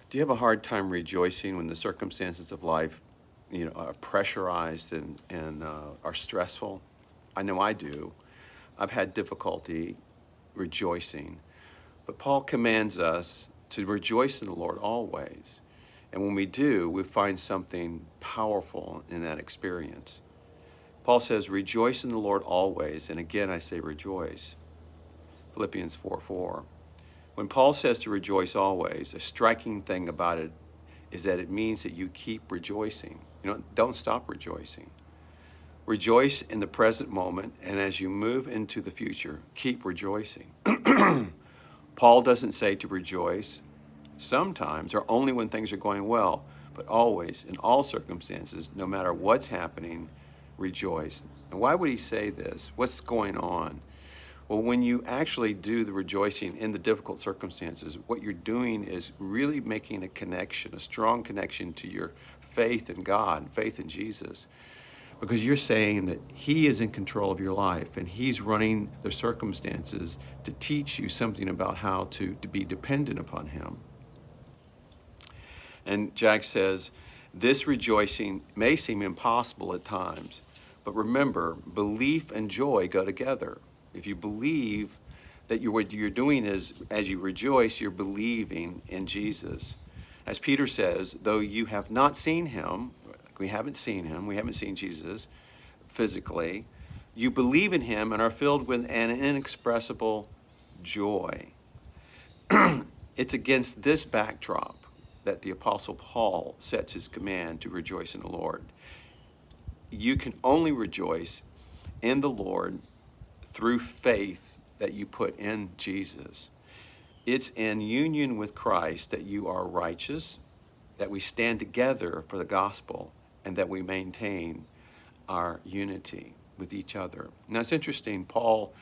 Do you have a hard time rejoicing when the circumstances of life, are pressurized and are stressful? I know I do. I've had difficulty rejoicing, but Paul commands us to rejoice in the Lord always. And when we do, we find something powerful in that experience. Paul says, rejoice in the Lord always. And again, I say rejoice. Philippians 4:4. When Paul says to rejoice always, a striking thing about it is that it means that you keep rejoicing. Don't stop rejoicing. Rejoice in the present moment, and as you move into the future, keep rejoicing. Paul doesn't say to rejoice sometimes or only when things are going well, but always, in all circumstances, no matter what's happening, rejoice. And why would he say this? What's going on? Well, when you actually do the rejoicing in the difficult circumstances, what you're doing is really making a connection, a strong connection to your faith in God, faith in Jesus. Because you're saying that he is in control of your life and he's running the circumstances to teach you something about how to be dependent upon him. And Jack says, this rejoicing may seem impossible at times, but remember, belief and joy go together. If you believe that what you're doing is, as you rejoice, you're believing in Jesus. As Peter says, though you have not seen him, we haven't seen Jesus physically, you believe in him and are filled with an inexpressible joy. It's against this backdrop that the Apostle Paul sets his command to rejoice in the Lord. You can only rejoice in the Lord through faith that you put in Jesus. It's in union with Christ that you are righteous, that we stand together for the gospel, and that we maintain our unity with each other. Now it's interesting, Paul,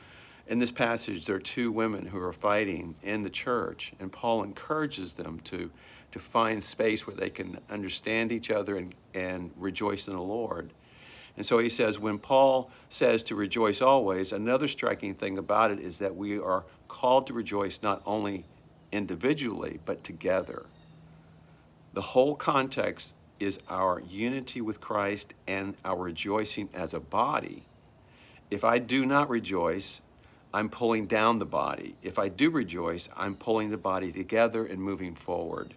in this passage, there are two women who are fighting in the church, and Paul encourages them to find space where they can understand each other and rejoice in the Lord. And so he says, when Paul says to rejoice always, another striking thing about it is that we are called to rejoice not only individually, but together. The whole context is our unity with Christ and our rejoicing as a body. If I do not rejoice, I'm pulling down the body. If I do rejoice, I'm pulling the body together and moving forward.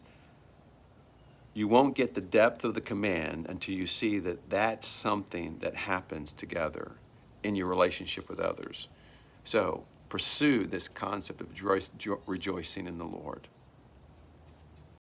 You won't get the depth of the command until you see that that's something that happens together in your relationship with others. So pursue this concept of rejoicing in the Lord.